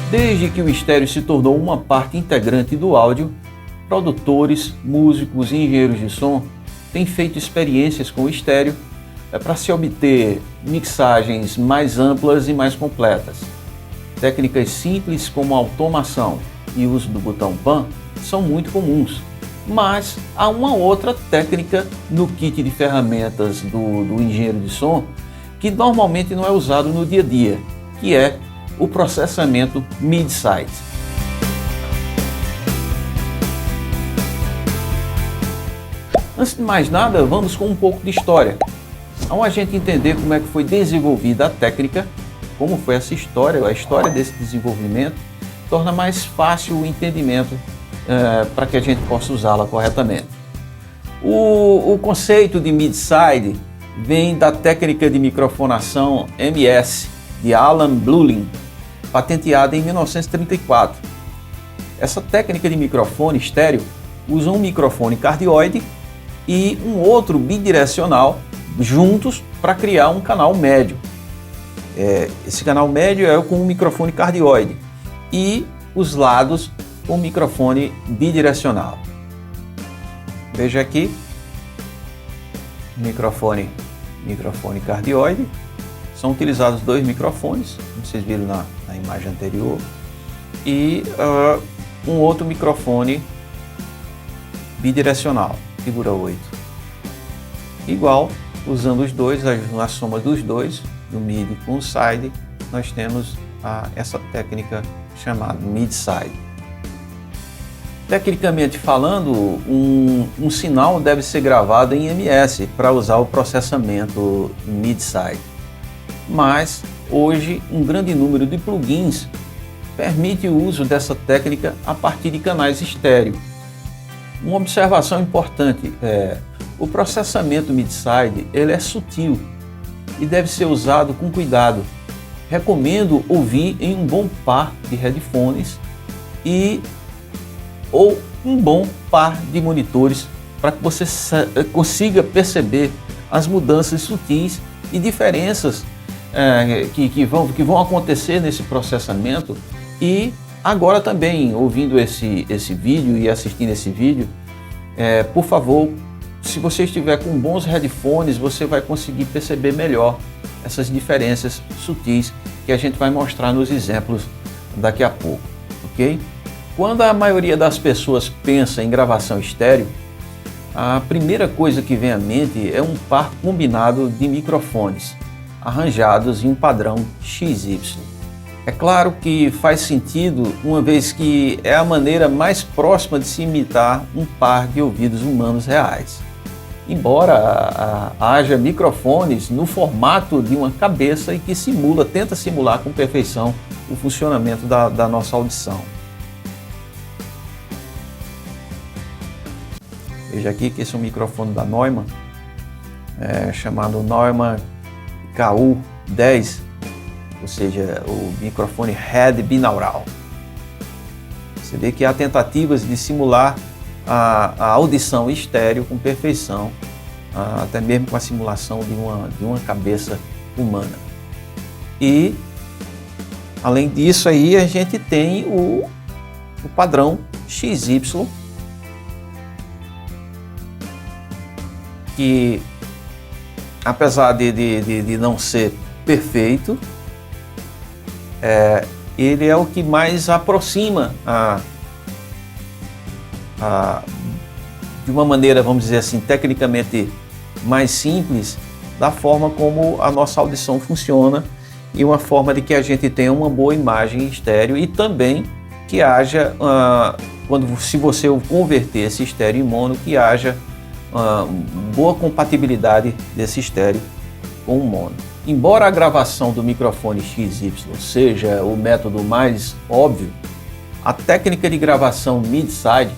Desde que o estéreo se tornou uma parte integrante do áudio, produtores, músicos e engenheiros de som têm feito experiências com o estéreo para se obter mixagens mais amplas e mais completas. Técnicas simples como a automação e o uso do botão PAN são muito comuns, mas há uma outra técnica no kit de ferramentas do engenheiro de som que normalmente não é usado no dia a dia, que é o processamento mid-side. Antes de mais nada, vamos com um pouco de história. Ao a gente entender como é que foi desenvolvida a técnica, como foi essa história, a história desse desenvolvimento, torna mais fácil o entendimento para que a gente possa usá-la corretamente. O conceito de mid-side vem da técnica de microfonação MS, de Alan Blulin, patenteada em 1934. Essa técnica de microfone estéreo usa um microfone cardioide e um outro bidirecional juntos para criar um canal médio. Esse canal médio é com um microfone cardioide e os lados com um microfone bidirecional. Veja aqui, microfone cardioide. São utilizados dois microfones, como vocês viram na imagem anterior, e um outro microfone bidirecional, figura 8. Igual, usando os dois, a soma dos dois, do mid com o side, nós temos essa técnica chamada mid-side. Tecnicamente falando, um sinal deve ser gravado em MS para usar o processamento mid-side. Mas hoje um grande número de plugins permite o uso dessa técnica a partir de canais estéreo. Uma observação importante é o processamento mid-side, ele é sutil e deve ser usado com cuidado. Recomendo ouvir em um bom par de headphones ou um bom par de monitores para que você consiga perceber as mudanças sutis e diferenças que vão acontecer nesse processamento. E agora também, ouvindo esse vídeo e assistindo esse vídeo, por favor, se você estiver com bons headphones, você vai conseguir perceber melhor essas diferenças sutis que a gente vai mostrar nos exemplos daqui a pouco, ok? Quando a maioria das pessoas pensa em gravação estéreo, a primeira coisa que vem à mente é um par combinado de microfones, arranjados em um padrão XY. É claro que faz sentido, uma vez que é a maneira mais próxima de se imitar um par de ouvidos humanos reais. Embora haja microfones no formato de uma cabeça e que tenta simular com perfeição o funcionamento da nossa audição. Veja aqui que esse é um microfone da Neumann, chamado Neumann KU10, ou seja, o microfone head binaural. Você vê que há tentativas de simular a audição estéreo com perfeição, até mesmo com a simulação de uma cabeça humana. E, além disso, aí a gente tem o padrão XY, que, apesar de não ser perfeito, ele é o que mais aproxima de uma maneira, vamos dizer assim, tecnicamente mais simples, da forma como a nossa audição funciona e uma forma de que a gente tenha uma boa imagem estéreo e também que haja, se você converter esse estéreo em mono, que haja boa compatibilidade desse estéreo com o mono. Embora a gravação do microfone XY seja o método mais óbvio, a técnica de gravação mid-side,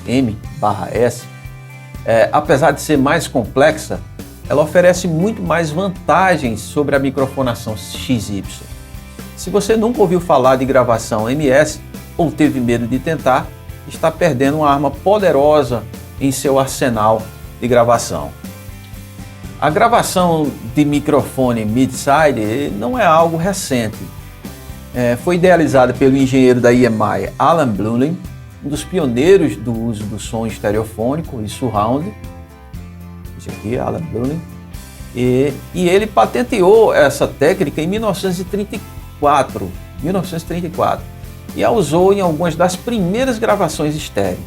M/S, apesar de ser mais complexa, ela oferece muito mais vantagens sobre a microfonação XY. Se você nunca ouviu falar de gravação MS ou teve medo de tentar, está perdendo uma arma poderosa em seu arsenal de gravação. A gravação de microfone mid-side não é algo recente. Foi idealizada pelo engenheiro da EMI, Alan Blumlein, um dos pioneiros do uso do som estereofônico e surround. Esse aqui, Alan Blumlein. E ele patenteou essa técnica em 1934 e a usou em algumas das primeiras gravações estéreo.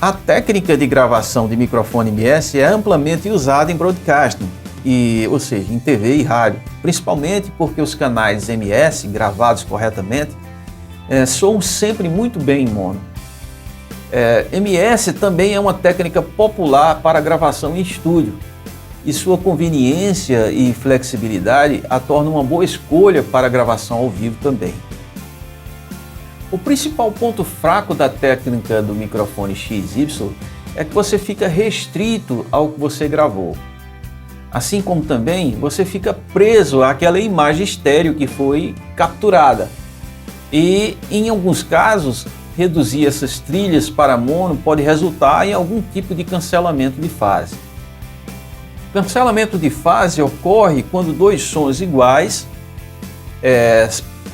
A técnica de gravação de microfone MS é amplamente usada em broadcasting, ou seja, em TV e rádio, principalmente porque os canais MS, gravados corretamente, soam sempre muito bem em mono. MS também é uma técnica popular para gravação em estúdio, e sua conveniência e flexibilidade a torna uma boa escolha para gravação ao vivo também. O principal ponto fraco da técnica do microfone XY é que você fica restrito ao que você gravou. Assim como também você fica preso àquela imagem estéreo que foi capturada. E em alguns casos, reduzir essas trilhas para mono pode resultar em algum tipo de cancelamento de fase. O cancelamento de fase ocorre quando dois sons iguais,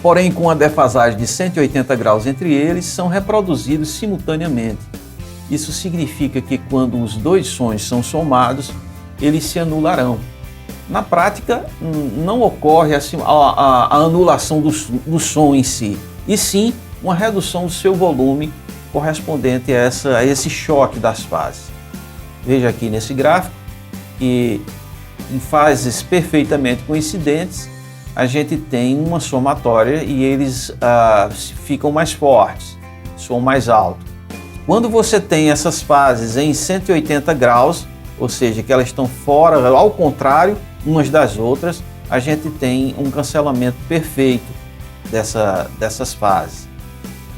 porém com uma defasagem de 180 graus entre eles, são reproduzidos simultaneamente. Isso significa que quando os dois sons são somados, eles se anularão. Na prática, não ocorre assim, a anulação do som em si, e sim uma redução do seu volume correspondente a esse choque das fases. Veja aqui nesse gráfico que em fases perfeitamente coincidentes, a gente tem uma somatória e eles ficam mais fortes, soam mais alto. Quando você tem essas fases em 180 graus, ou seja, que elas estão fora, ao contrário, umas das outras, a gente tem um cancelamento perfeito dessas fases.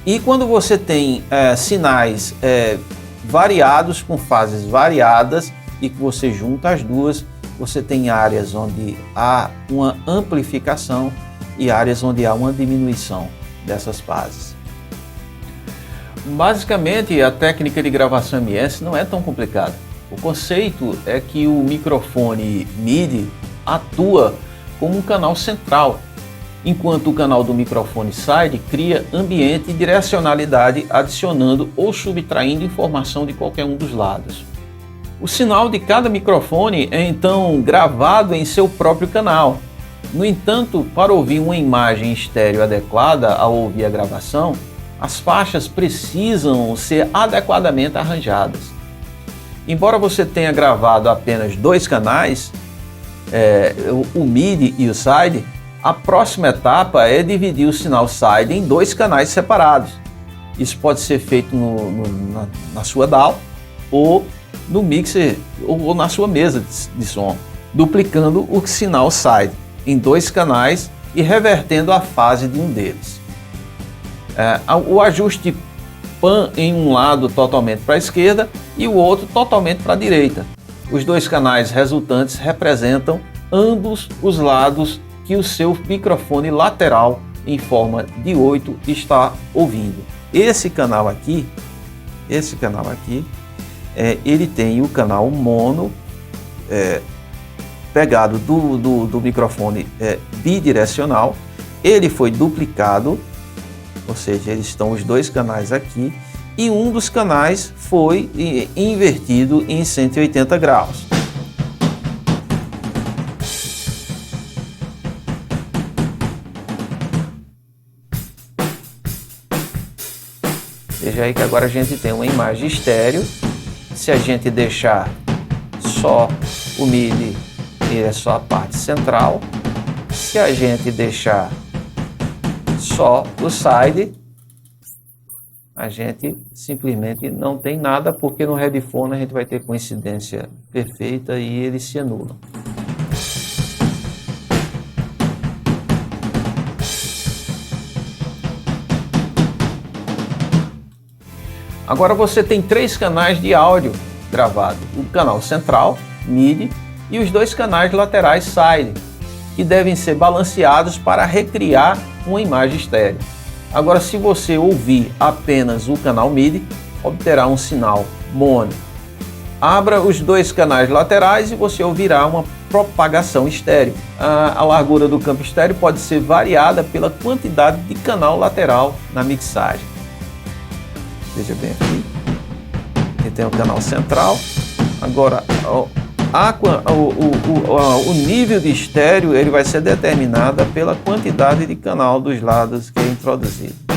E quando você tem sinais variados, com fases variadas, e que você junta as duas, você tem áreas onde há uma amplificação e áreas onde há uma diminuição dessas fases. Basicamente, a técnica de gravação MS não é tão complicada. O conceito é que o microfone MIDI atua como um canal central, enquanto o canal do microfone side cria ambiente e direcionalidade, adicionando ou subtraindo informação de qualquer um dos lados. O sinal de cada microfone é então gravado em seu próprio canal. No entanto, para ouvir uma imagem estéreo adequada ao ouvir a gravação, as faixas precisam ser adequadamente arranjadas. Embora você tenha gravado apenas dois canais, o MIDI e o side, a próxima etapa é dividir o sinal side em dois canais separados. Isso pode ser feito na sua DAW ou no mixer ou na sua mesa de som, duplicando o sinal side em dois canais e revertendo a fase de um deles. O ajuste pan em um lado totalmente para a esquerda e o outro totalmente para a direita. Os dois canais resultantes representam ambos os lados que o seu microfone lateral em forma de 8 está ouvindo. Esse canal aqui, ele tem o canal mono pegado do microfone bidirecional. Ele foi duplicado, ou seja, eles estão os dois canais aqui, e um dos canais foi invertido em 180 graus. Veja aí que agora a gente tem uma imagem estéreo. Se a gente deixar só o MIDI, ele é só a parte central. Se a gente deixar só o side, a gente simplesmente não tem nada, porque no headphone a gente vai ter coincidência perfeita e eles se anulam. Agora você tem três canais de áudio gravado: o canal central, MIDI, e os dois canais laterais, side, que devem ser balanceados para recriar uma imagem estéreo. Agora, se você ouvir apenas o canal MIDI, obterá um sinal mono. Abra os dois canais laterais e você ouvirá uma propagação estéreo. A largura do campo estéreo pode ser variada pela quantidade de canal lateral na mixagem. Veja bem aqui. Aqui tem o canal central. Agora, o nível de estéreo ele vai ser determinado pela quantidade de canal dos lados que é introduzido.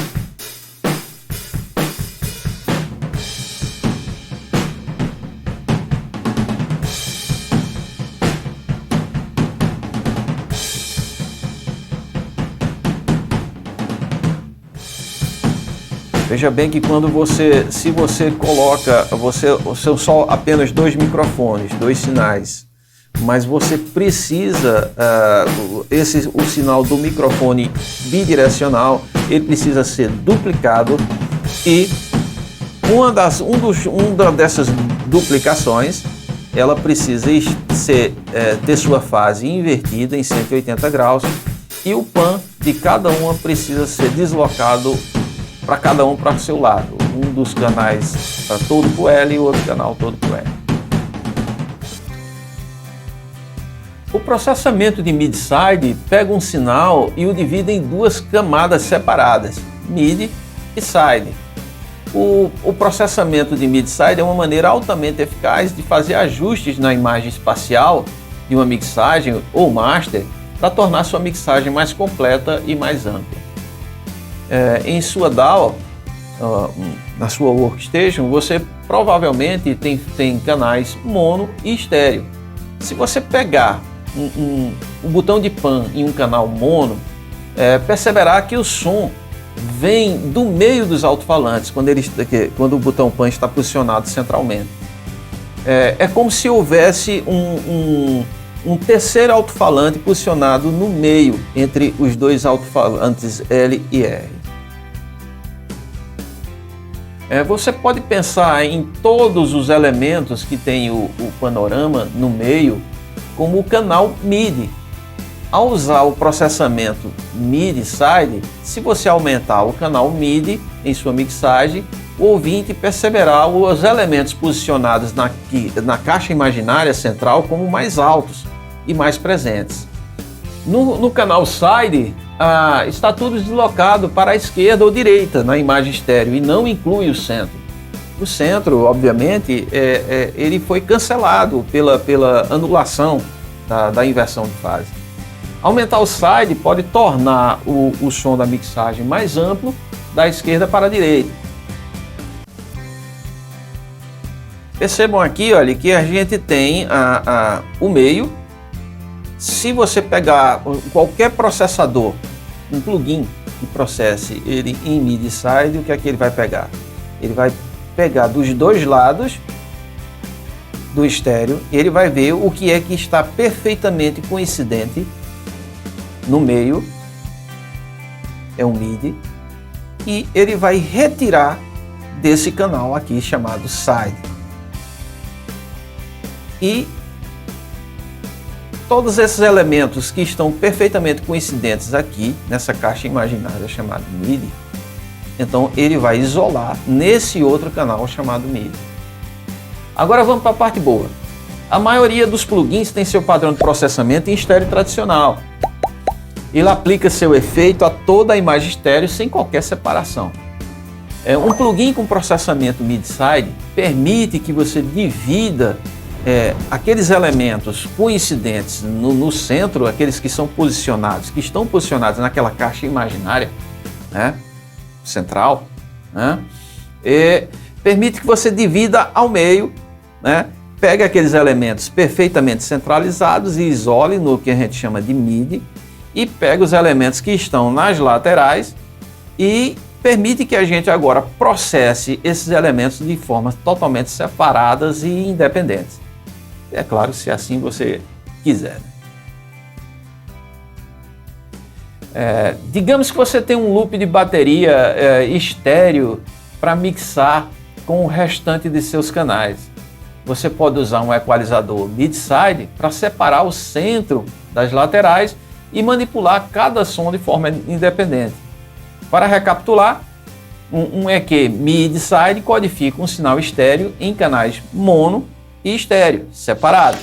Veja bem que se você coloca, são só apenas dois microfones, dois sinais, mas você precisa, o sinal do microfone bidirecional, ele precisa ser duplicado e uma dessas duplicações, ela precisa ter sua fase invertida em 180 graus e o pan de cada uma precisa ser deslocado para cada um para o seu lado. Um dos canais para todo pro L e o outro canal todo pro L. O processamento de mid-side pega um sinal e o divide em duas camadas separadas, mid e side. O processamento de mid-side é uma maneira altamente eficaz de fazer ajustes na imagem espacial de uma mixagem ou master para tornar sua mixagem mais completa e mais ampla. Em sua DAW, na sua workstation, você provavelmente tem canais mono e estéreo. Se você pegar um botão de pan em um canal mono, perceberá que o som vem do meio dos alto-falantes quando o botão pan está posicionado centralmente. É como se houvesse um terceiro alto-falante posicionado no meio entre os dois alto-falantes L e R. Você pode pensar em todos os elementos que tem o panorama no meio como o canal MIDI. Ao usar o processamento MIDI-Side, se você aumentar o canal MIDI em sua mixagem, o ouvinte perceberá os elementos posicionados na caixa imaginária central como mais altos e mais presentes. No canal Side, está tudo deslocado para a esquerda ou direita na imagem estéreo e não inclui o centro. O centro, obviamente, ele foi cancelado pela anulação da inversão de fase. Aumentar o side pode tornar o som da mixagem mais amplo da esquerda para a direita. Percebam aqui, olha, que a gente tem o meio. Se você pegar qualquer processador, um plugin que processe ele em MIDI-Side, o que é que ele vai pegar? Ele vai pegar dos dois lados do estéreo e ele vai ver o que é que está perfeitamente coincidente no meio, é um MIDI, e ele vai retirar desse canal aqui chamado Side. E todos esses elementos que estão perfeitamente coincidentes aqui, nessa caixa imaginária chamada MIDI, então ele vai isolar nesse outro canal chamado MIDI. Agora vamos para a parte boa. A maioria dos plugins tem seu padrão de processamento em estéreo tradicional. Ele aplica seu efeito a toda a imagem estéreo sem qualquer separação. Um plugin com processamento MIDI-Side permite que você divida aqueles elementos coincidentes no centro, aqueles que estão posicionados naquela caixa imaginária, né, central, né, permite que você divida ao meio, né, pegue aqueles elementos perfeitamente centralizados e isole no que a gente chama de MIDI, e pega os elementos que estão nas laterais e permite que a gente agora processe esses elementos de formas totalmente separadas e independentes. É claro, se assim você quiser. Digamos que você tem um loop de bateria estéreo para mixar com o restante de seus canais. Você pode usar um equalizador mid-side para separar o centro das laterais e manipular cada som de forma independente. Para recapitular, um EQ mid-side codifica um sinal estéreo em canais mono e estéreo, separado.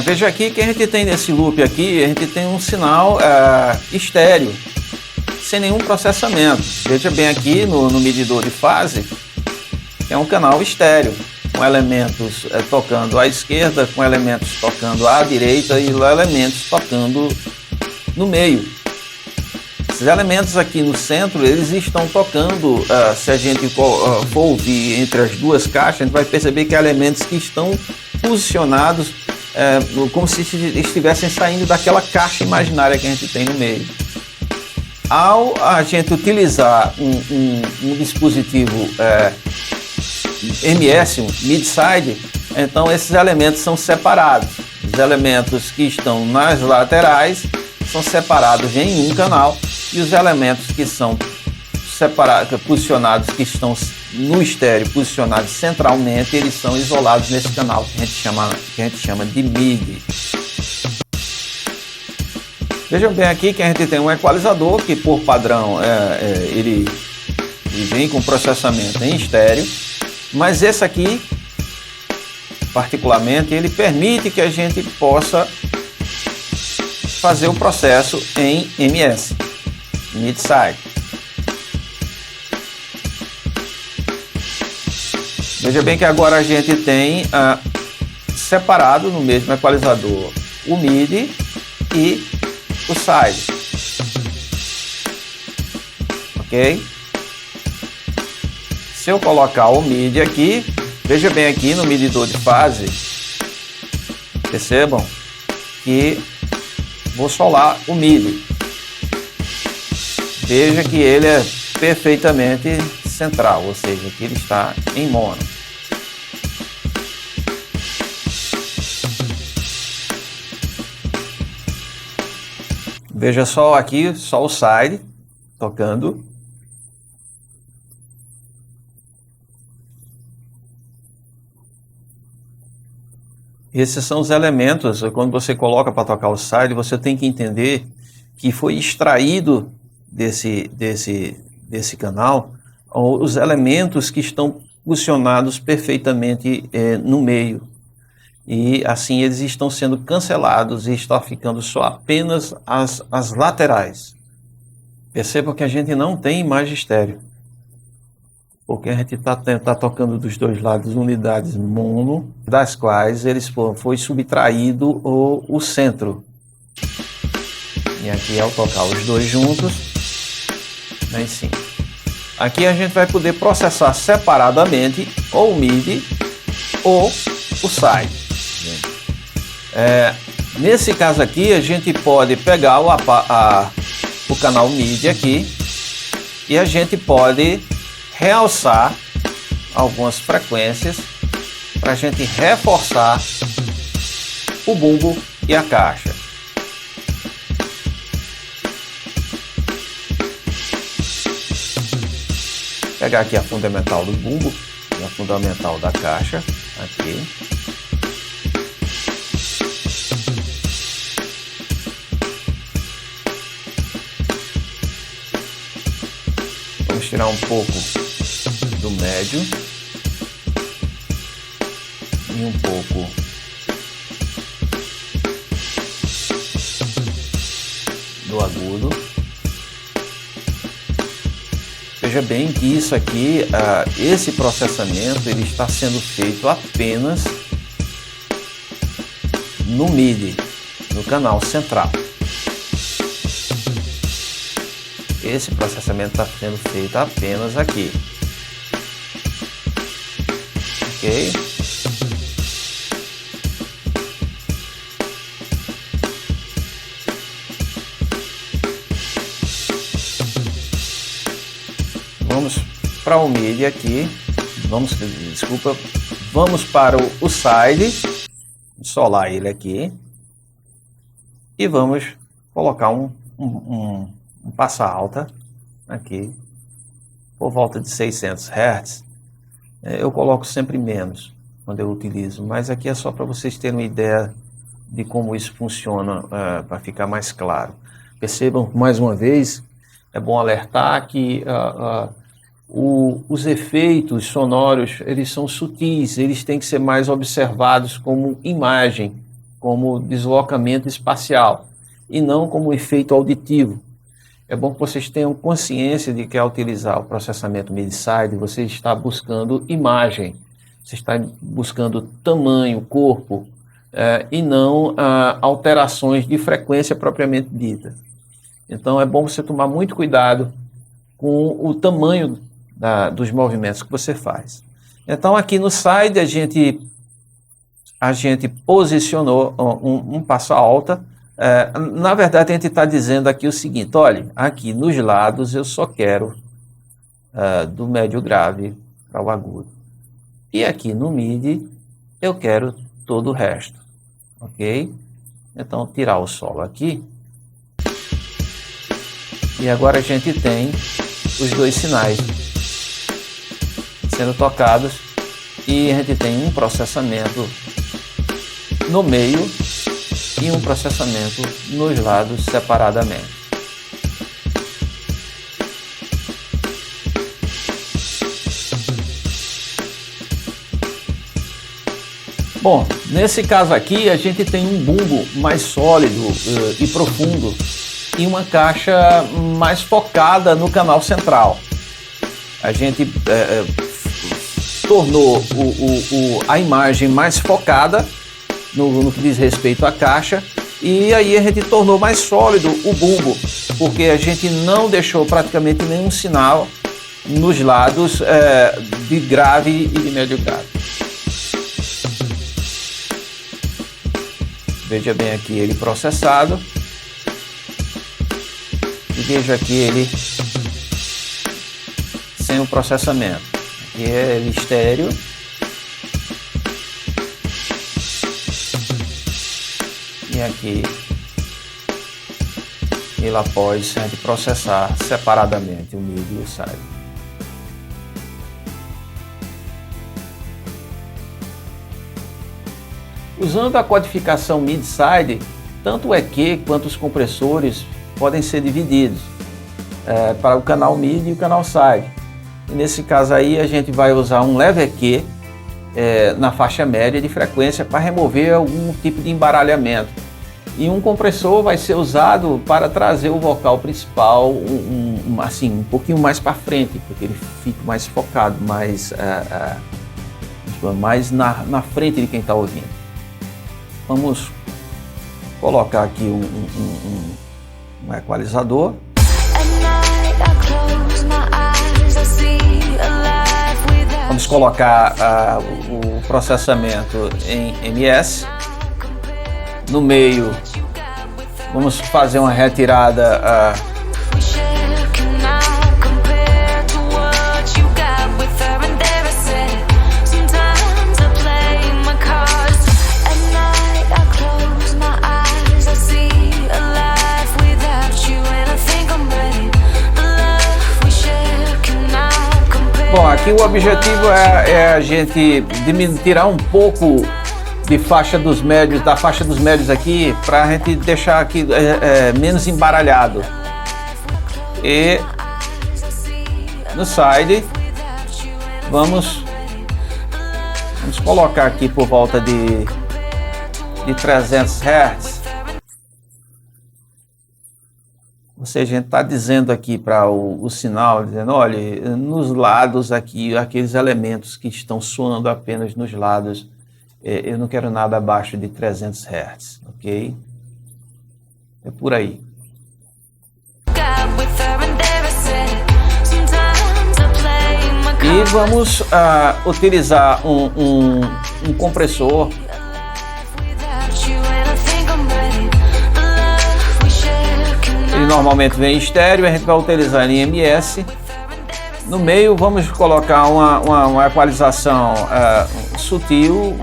Veja aqui que a gente tem nesse loop aqui, a gente tem um sinal estéreo, sem nenhum processamento. Veja bem aqui no medidor de fase, é um canal estéreo, com elementos tocando à esquerda, com elementos tocando à direita e elementos tocando no meio. Esses elementos aqui no centro, eles estão tocando, se a gente for ouvir entre as duas caixas, a gente vai perceber que há elementos que estão posicionados como se estivessem saindo daquela caixa imaginária que a gente tem no meio. Ao a gente utilizar um dispositivo MS, um mid-side, então esses elementos são separados. Os elementos que estão nas laterais são separados em um canal e os elementos que são posicionados, que estão no estéreo, posicionados centralmente, eles são isolados nesse canal que a gente chama de MIDI. Vejam bem aqui que a gente tem um equalizador que, por padrão, ele vem com processamento em estéreo, mas esse aqui, particularmente, ele permite que a gente possa fazer o processo em MS, mid-side. Veja bem que agora a gente tem separado no mesmo equalizador o MIDI e o side. Ok? Se eu colocar o MIDI aqui, veja bem aqui no medidor de fase, percebam que vou solar o MIDI. Veja que ele é perfeitamente central, ou seja, que ele está em mono. Veja só aqui, só o side tocando. Esses são os elementos, quando você coloca para tocar o side, você tem que entender que foi extraído desse canal os elementos que estão posicionados perfeitamente no meio. E assim eles estão sendo cancelados e está ficando só apenas as laterais. Percebam que a gente não tem imagem estéreo, porque a gente tá tocando dos dois lados unidades mono, das quais foi subtraído o centro. E aqui, ao tocar os dois juntos, aí sim. Aqui a gente vai poder processar separadamente ou o MIDI ou o side. Nesse caso aqui, a gente pode pegar o canal MIDI aqui e a gente pode realçar algumas frequências para a gente reforçar o bumbo e a caixa. Pegar aqui a fundamental do bumbo e a fundamental da caixa aqui. Vamos tirar um pouco do médio e um pouco do agudo. Veja bem que isso aqui, esse processamento, ele está sendo feito apenas no MIDI, no canal central. Esse processamento está sendo feito apenas aqui. Ok? Vamos para o MIDI aqui. Vamos para o side. Solar ele aqui. E vamos colocar um passa alta aqui por volta de 600 Hz. Eu coloco sempre menos quando eu utilizo, mas aqui é só para vocês terem uma ideia de como isso funciona, para ficar mais claro. Percebam mais uma vez é bom alertar que os efeitos sonoros, eles são sutis, eles têm que ser mais observados como imagem, como deslocamento espacial, e não como efeito auditivo. É bom que vocês tenham consciência de que ao utilizar o processamento MIDI-SIDE, você está buscando imagem, você está buscando tamanho, corpo, e não alterações de frequência propriamente dita. Então é bom você tomar muito cuidado com o tamanho dos movimentos que você faz. Então aqui no SIDE a gente posicionou um passo alta. Na verdade a gente está dizendo aqui o seguinte: olha, aqui nos lados eu só quero do médio grave para o agudo. E aqui no MIDI eu quero todo o resto, ok? Então tirar o solo aqui. E agora a gente tem os dois sinais sendo tocados e a gente tem um processamento no meio e um processamento nos lados separadamente. Bom, nesse caso aqui a gente tem um bumbo mais sólido e profundo e uma caixa mais focada no canal central. A gente tornou a imagem mais focada no que diz respeito à caixa, e aí a gente tornou mais sólido o bumbo, porque a gente não deixou praticamente nenhum sinal nos lados de grave e de médio grave. Veja bem aqui ele processado. E veja aqui ele sem o processamento. Aqui é ele estéreo. E aqui ele após a gente processar separadamente o MIDI e o SIDE. Usando a codificação MIDI-SIDE, tanto o EQ quanto os compressores podem ser divididos para o canal MIDI e o canal SIDE. E nesse caso aí a gente vai usar um leve EQ na faixa média de frequência para remover algum tipo de embaralhamento. E um compressor vai ser usado para trazer o vocal principal assim, um pouquinho mais para frente, porque ele fica mais focado, mais na frente de quem está ouvindo. Vamos colocar aqui um equalizador. Vamos colocar o processamento em MS. No meio, vamos fazer uma retirada Bom, aqui o objetivo é a gente tirar um pouco de faixa dos médios, da faixa dos médios aqui, para a gente deixar aqui menos embaralhado. E no SIDE vamos colocar aqui por volta de 300 Hz. Ou seja, a gente está dizendo aqui para o sinal, dizendo, olha, nos lados aqui, aqueles elementos que estão soando apenas nos lados, eu não quero nada abaixo de 300 Hz, ok? É por aí. E vamos utilizar um compressor. Ele normalmente vem em estéreo, a gente vai utilizar em MS. No meio vamos colocar uma equalização sutil,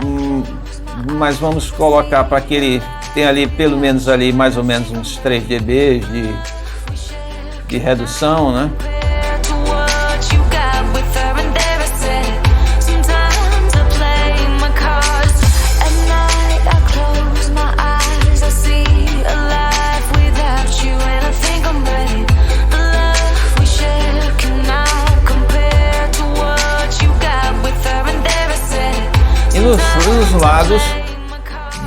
mas vamos colocar para que ele tenha ali pelo menos ali mais ou menos uns 3 dB de redução, né? lados,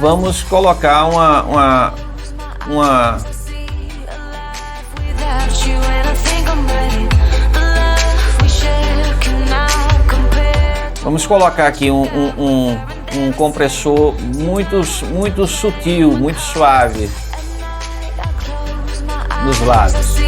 vamos colocar vamos colocar aqui um compressor muito sutil, muito suave nos lados.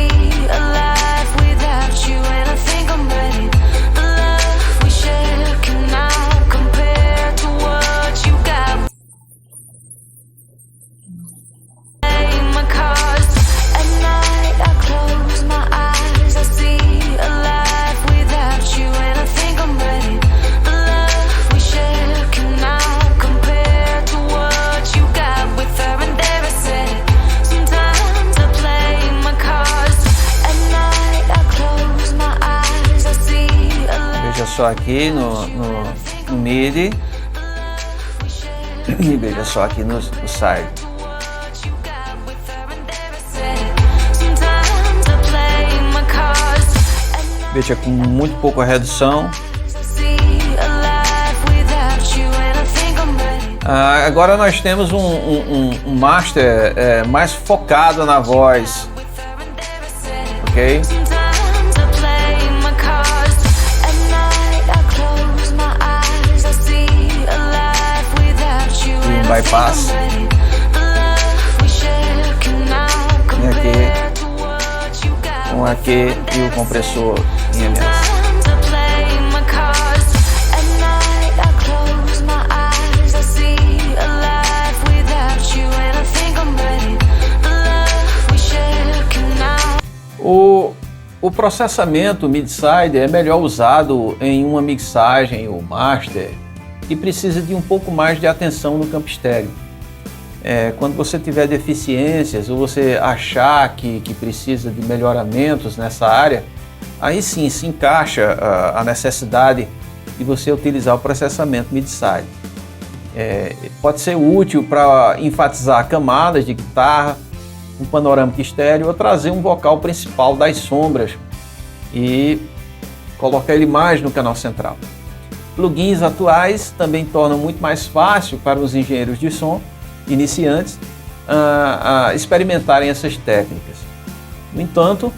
Veja só aqui no MIDI e veja só aqui no side. Veja com muito pouca redução. Agora nós temos um master mais focado na voz, ok? Bypass com aqui e o compressor em MS. O processamento mid-side é melhor usado em uma mixagem ou master que precisa de um pouco mais de atenção no campo estéreo. Quando você tiver deficiências ou você achar que precisa de melhoramentos nessa área, aí sim se encaixa a necessidade de você utilizar o processamento mid-side. Pode ser útil para enfatizar camadas de guitarra, um panorâmico estéreo ou trazer um vocal principal das sombras e colocar ele mais no canal central. Plugins atuais também tornam muito mais fácil para os engenheiros de som iniciantes experimentarem essas técnicas. No entanto,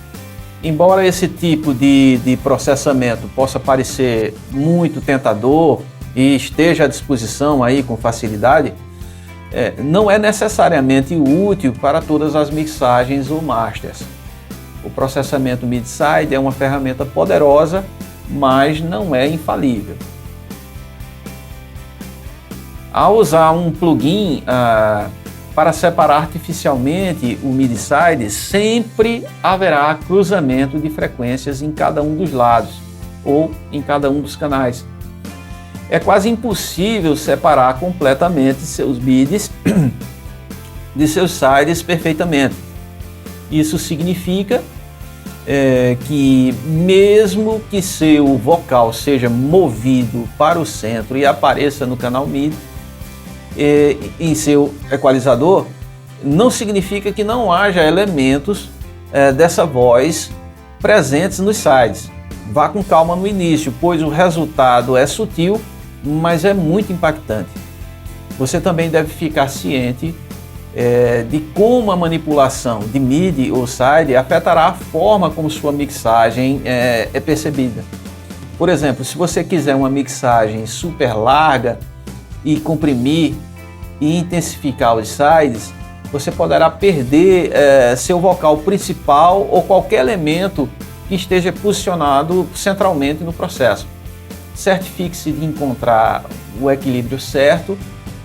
embora esse tipo de processamento possa parecer muito tentador e esteja à disposição aí com facilidade, não é necessariamente útil para todas as mixagens ou masters. O processamento mid-side é uma ferramenta poderosa, mas não é infalível. Ao usar um plugin para separar artificialmente o mid-side, sempre haverá cruzamento de frequências em cada um dos lados ou em cada um dos canais. É quase impossível separar completamente seus mids de seus sides perfeitamente. Isso significa que mesmo que seu vocal seja movido para o centro e apareça no canal mid em seu equalizador, não significa que não haja elementos dessa voz presentes nos sides. Vá com calma no início, pois o resultado é sutil, mas é muito impactante. Você também deve ficar ciente de como a manipulação de MIDI ou side afetará a forma como sua mixagem é percebida. Por exemplo, se você quiser uma mixagem super larga e comprimir e intensificar os sides, você poderá perder seu vocal principal ou qualquer elemento que esteja posicionado centralmente no processo. Certifique-se de encontrar o equilíbrio certo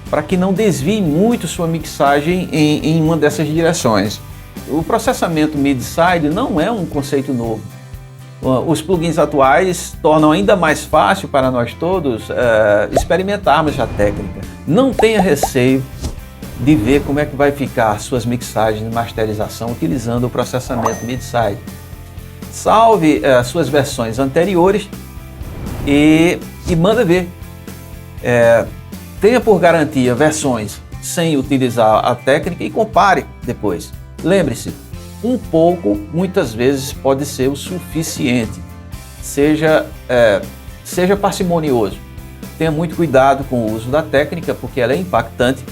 para que não desvie muito sua mixagem em uma dessas direções. O processamento mid-side não é um conceito novo. Os plugins atuais tornam ainda mais fácil para nós todos experimentarmos a técnica. Não tenha receio de ver como é que vai ficar suas mixagens de masterização utilizando o processamento mid-side. Salve suas versões anteriores e manda ver. Tenha por garantia versões sem utilizar a técnica e compare depois. Lembre-se, um pouco muitas vezes pode ser o suficiente. Seja parcimonioso. tenha muito cuidado com o uso da técnica, porque ela é impactante.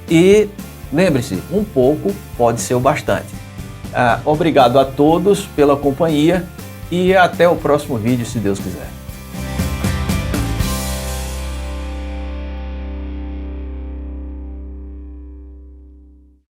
E lembre-se, um pouco pode ser o bastante. Obrigado a todos pela companhia e até o próximo vídeo, se Deus quiser.